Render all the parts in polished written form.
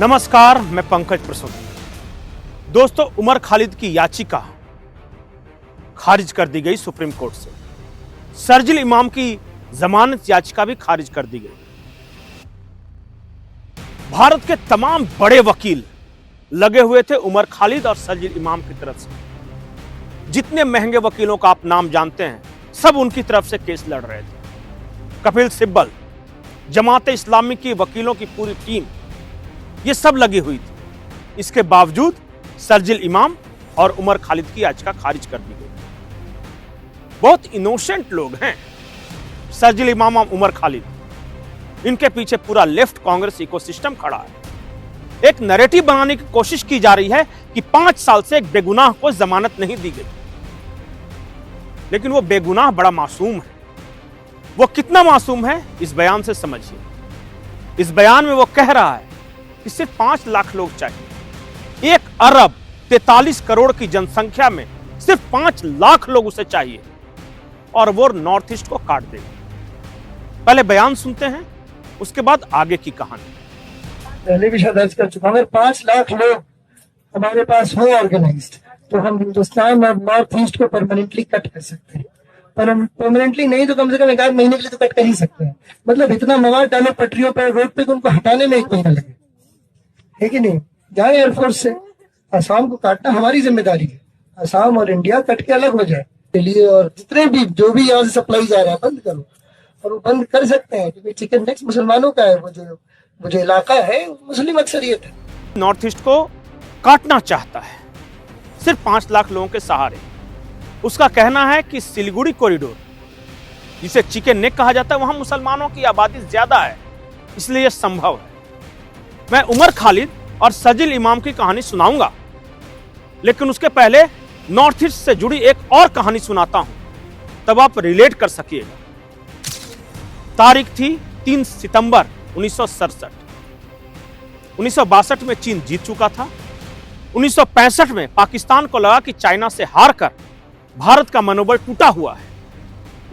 नमस्कार, मैं पंकज प्रसून। दोस्तों, उमर खालिद की याचिका खारिज कर दी गई सुप्रीम कोर्ट से। शरजील इमाम की जमानत याचिका भी खारिज कर दी गई। भारत के तमाम बड़े वकील लगे हुए थे उमर खालिद और शरजील इमाम की तरफ से। जितने महंगे वकीलों का आप नाम जानते हैं, सब उनकी तरफ से केस लड़ रहे थे। कपिल सिब्बल, जमात-ए इस्लामी की वकीलों की पूरी टीम, ये सब लगी हुई थी। इसके बावजूद शरजील इमाम और उमर खालिद की याचिका खारिज कर दी गई। बहुत इनोसेंट लोग हैं शरजील इमाम और उमर खालिद। इनके पीछे पूरा लेफ्ट कांग्रेस इकोसिस्टम खड़ा है। एक नैरेटिव बनाने की कोशिश की जा रही है कि 5 साल से एक बेगुनाह को जमानत नहीं दी गई, लेकिन वो बेगुनाह बड़ा मासूम है। वो कितना मासूम है, इस बयान से समझिए। इस बयान में वो कह रहा है कि सिर्फ 5 लाख लोग चाहिए। 1 अरब 43 करोड़ की जनसंख्या में सिर्फ 5 लाख लोग उसे चाहिए, और वो नॉर्थ ईस्ट को काट देगा। पहले बयान सुनते हैं, उसके बाद आगे की कहानी। पहले भी शायद दर्ज कर चुका हूं। 5 लाख लोग हमारे पास हो ऑर्गेनाइज्ड, तो हम हिंदुस्तान और नॉर्थ ईस्ट को परमानेंटली कट कर सकते हैं। पर हम परमानेंटली नहीं तो कम से कम 1 महीने के लिए तो कट कर ही सकते हैं। मतलब इतना मवाद डाले पटरियों पर, रोड पे, उनको हटाने में 1 महीना लगे, है कि नहीं? जाए एयरफोर्स से। असम को काटना हमारी जिम्मेदारी है। असम और इंडिया कट के अलग हो जाए के लिए, और जितने भी जो भी यहाँ से सप्लाई जा रहा है बंद करो। और वो बंद कर सकते हैं क्योंकि चिकन नेक्स्ट मुसलमानों का है। वो जो इलाका है मुस्लिम अक्सरियत है। नॉर्थ ईस्ट को काटना चाहता है सिर्फ 5 लाख लोगों के सहारे। उसका कहना है कि सिलीगुड़ी कॉरिडोर, जिसे चिकन नेक कहा जाता है, वहां मुसलमानों की आबादी ज्यादा है, इसलिए यह संभव है। मैं उमर खालिद और शरजील इमाम की कहानी सुनाऊंगा, लेकिन उसके पहले नॉर्थ ईस्ट से जुड़ी एक और कहानी सुनाता हूं, तब आप रिलेट कर सकिएगा। तारीख थी 3 सितंबर 1967। 1962 में चीन जीत चुका था। 1965 में पाकिस्तान को लगा कि चाइना से हारकर भारत का मनोबल टूटा हुआ है,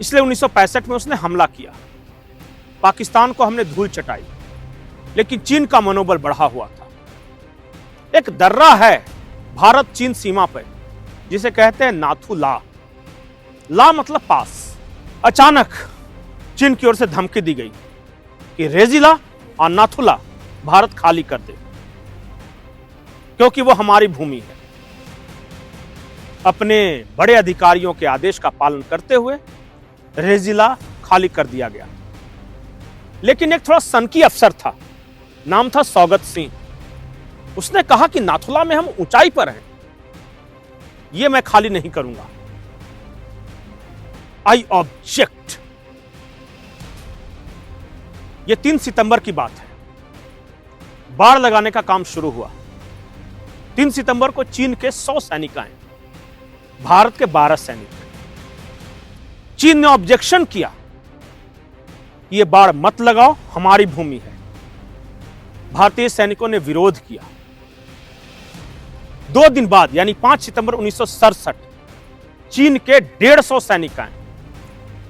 इसलिए 1965 में उसने हमला किया। पाकिस्तान को हमने धूल चटाई, लेकिन चीन का मनोबल बढ़ा हुआ था। एक दर्रा है भारत चीन सीमा पर, जिसे कहते हैं नाथू ला। ला मतलब पास। अचानक चीन की ओर से धमकी दी गई कि रेजिला और नाथुला भारत खाली कर दे, क्योंकि वो हमारी भूमि है। अपने बड़े अधिकारियों के आदेश का पालन करते हुए रेजिला खाली कर दिया गया। लेकिन एक थोड़ा सनकी अफसर था, नाम था सौगत सिंह। उसने कहा कि नाथुला में हम ऊंचाई पर हैं, यह मैं खाली नहीं करूंगा। I object. यह 3 सितंबर की बात है। बाड़ लगाने का काम शुरू हुआ। 3 सितंबर को चीन के 100 सैनिक आए, भारत के 12 सैनिक। चीन ने ऑब्जेक्शन किया, यह बाड़ मत लगाओ, हमारी भूमि है। भारतीय सैनिकों ने विरोध किया। 2 दिन बाद, यानी 5 सितंबर 1967, चीन के 150 सैनिक आए,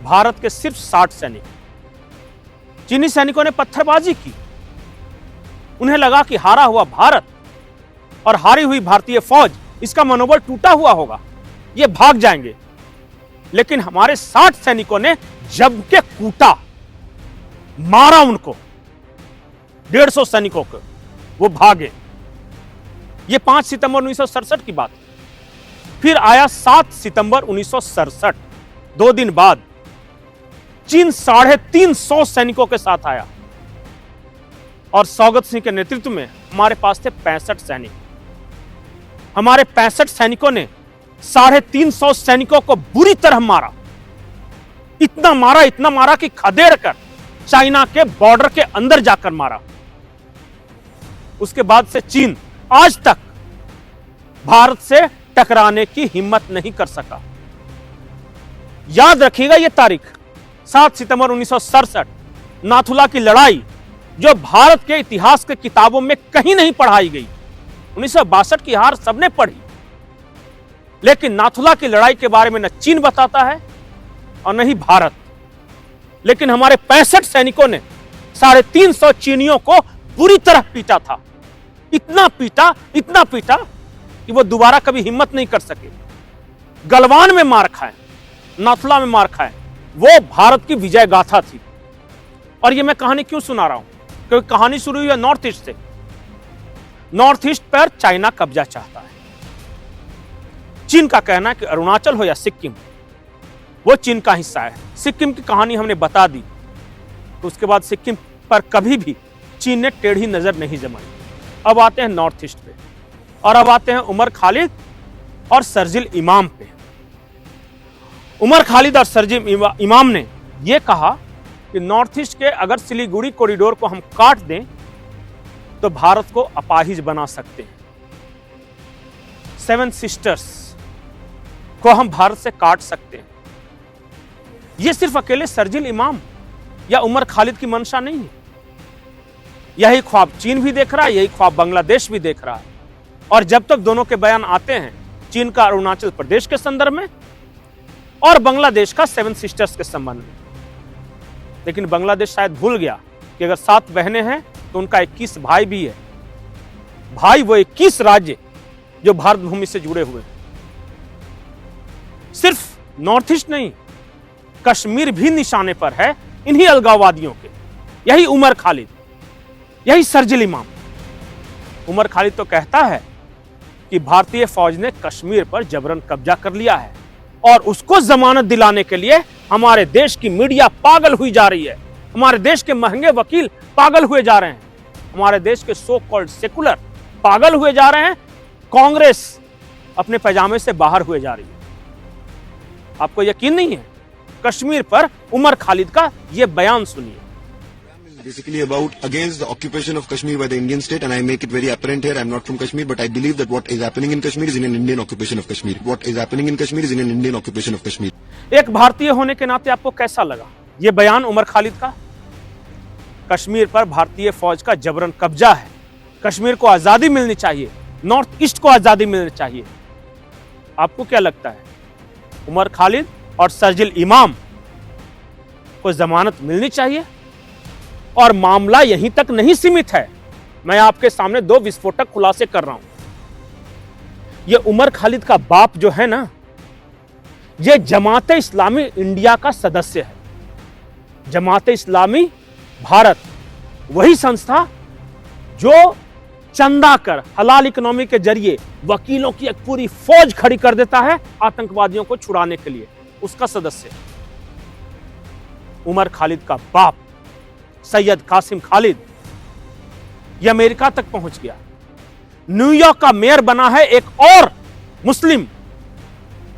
भारत के सिर्फ 60 सैनिक। चीनी सैनिकों ने पत्थरबाजी की। उन्हें लगा कि हारा हुआ भारत और हारी हुई भारतीय फौज, इसका मनोबल टूटा हुआ होगा, ये भाग जाएंगे। लेकिन हमारे 60 सैनिकों ने जब के कूटा, मारा उनको, 150 सैनिकों को, वो भागे। ये 5 सितंबर 1967 की बात है। फिर आया 7 सितंबर 1967। 2 दिन बाद चीन 350 सैनिकों के साथ आया, और सौगत सिंह के नेतृत्व में हमारे पास थे 65 सैनिक। हमारे 65 सैनिकों ने 350 सैनिकों को बुरी तरह मारा। इतना मारा कि खदेड़ कर चाइना के बॉर्डर के अंदर जाकर मारा। उसके बाद से चीन आज तक भारत से टकराने की हिम्मत नहीं कर सका। याद रखिएगा ये तारीख, 7 सितंबर 1967, नाथुला की लड़ाई, जो भारत के इतिहास के किताबों में कहीं नहीं पढ़ाई गई। 1962 की हार सबने पढ़ी, लेकिन नाथुला की लड़ाई के बारे में न चीन बताता है और न ही भारत। लेकिन हमारे 65 सैनिकों ने 350 चीनियों को बुरी तरह पीटा था। इतना पीटा कि वो दोबारा कभी हिम्मत नहीं कर सके। गलवान में मार खाए, नाथुला में मार खाए, वो भारत की विजय गाथा थी। और ये मैं कहानी क्यों सुना रहा हूं? क्योंकि कहानी शुरू हुई है नॉर्थ ईस्ट से। नॉर्थ ईस्ट पर चाइना कब्जा चाहता है। चीन का कहना है कि अरुणाचल हो या सिक्किम, वो चीन का हिस्सा है। सिक्किम की कहानी हमने बता दी, तो उसके बाद सिक्किम पर कभी भी चीन ने टेढ़ी नजर नहीं जमाई। अब आते हैं नॉर्थ ईस्ट पे, और अब आते हैं उमर खालिद और शरजील इमाम पे। उमर खालिद और शरजील इमाम ने यह कहा कि नॉर्थ ईस्ट के अगर सिलीगुड़ी कॉरिडोर को हम काट दें तो भारत को अपाहिज बना सकते हैं। 7 सिस्टर्स को हम भारत से काट सकते हैं। यह सिर्फ अकेले शरजील इमाम या उमर खालिद की मंशा नहीं है। यही ख्वाब चीन भी देख रहा है, यही ख्वाब बांग्लादेश भी देख रहा है। और जब तक दोनों के बयान आते हैं, चीन का अरुणाचल प्रदेश के संदर्भ में और बांग्लादेश का 7 सिस्टर्स के संबंध में, लेकिन बांग्लादेश शायद भूल गया कि अगर 7 बहनें हैं तो उनका 21 भाई भी है। भाई वो 21 राज्य जो भारत भूमि से जुड़े हुए हैं। सिर्फ नॉर्थ ईस्ट नहीं, कश्मीर भी निशाने पर है इन्हीं अलगाववादियों के। यही उमर खालिद, यही शरजील इमाम। उमर खालिद तो कहता है कि भारतीय फौज ने कश्मीर पर जबरन कब्जा कर लिया है और उसको जमानत दिलाने के लिए हमारे देश की मीडिया पागल हुई जा रही है, हमारे देश के महंगे वकील पागल हुए जा रहे हैं, हमारे देश के सो कॉल्ड सेकुलर पागल हुए जा रहे हैं, कांग्रेस अपने पैजामे से बाहर हुए जा रही है। आपको यकीन नहीं है? कश्मीर पर उमर खालिद का यह बयान सुनिए। Basically about against the occupation of Kashmir by the Indian state, and I make it very apparent here. I'm not from Kashmir, but I believe that what is happening in Kashmir is in an Indian occupation of Kashmir. What is happening in Kashmir is in an Indian occupation of Kashmir. एक भारतीय होने के नाते आपको कैसा लगा ये बयान उमर खालिद का? कश्मीर पर भारतीय फौज का जबरन कब्जा है, कश्मीर को आजादी मिलनी चाहिए, नॉर्थ ईस्ट को आजादी मिलनी चाहिए। आपको क्या लगता है, उमर खालिद और शरजील इमाम को जमानत मिलनी चाहिए? और मामला यहीं तक नहीं सीमित है। मैं आपके सामने 2 विस्फोटक खुलासे कर रहा हूं। यह उमर खालिद का बाप जो है ना, यह जमात इस्लामी इंडिया का सदस्य है। जमात इस्लामी भारत वही संस्था जो चंदा कर हलाल इकोनॉमी के जरिए वकीलों की एक पूरी फौज खड़ी कर देता है आतंकवादियों को छुड़ाने के लिए, उसका सदस्य उमर खालिद का बाप सैयद कासिम खालिद। यह अमेरिका तक पहुंच गया, न्यूयॉर्क का मेयर बना है एक और मुस्लिम,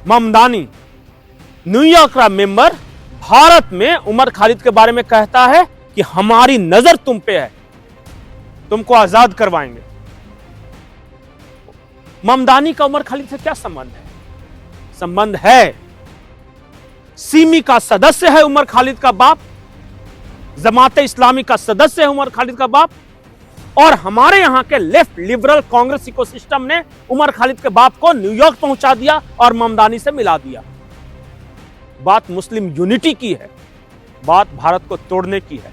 ममदानी। न्यूयॉर्क का मेंबर भारत में उमर खालिद के बारे में कहता है कि हमारी नजर तुम पे है, तुमको आजाद करवाएंगे। ममदानी का उमर खालिद से क्या संबंध है? संबंध है, सीमी का सदस्य है उमर खालिद का बाप, जमाते इस्लामी का सदस्य है उमर खालिद का बाप, और हमारे यहां के लेफ्ट लिबरल कांग्रेस इकोसिस्टम ने उमर खालिद के बाप को न्यूयॉर्क पहुंचा दिया और ममदानी से मिला दिया। बात मुस्लिम यूनिटी की है, बात भारत को तोड़ने की है।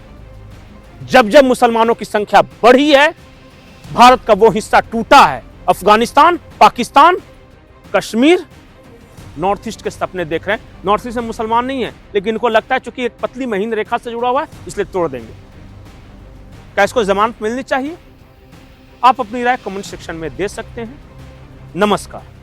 जब जब मुसलमानों की संख्या बढ़ी है, भारत का वो हिस्सा टूटा है। अफगानिस्तान, पाकिस्तान, कश्मीर, नॉर्थ ईस्ट के सपने देख रहे हैं। नॉर्थ ईस्ट में मुसलमान नहीं है, लेकिन इनको लगता है चूंकि एक पतली महीन रेखा से जुड़ा हुआ है इसलिए तोड़ देंगे। क्या इसको जमानत मिलनी चाहिए? आप अपनी राय कमेंट सेक्शन में दे सकते हैं। नमस्कार।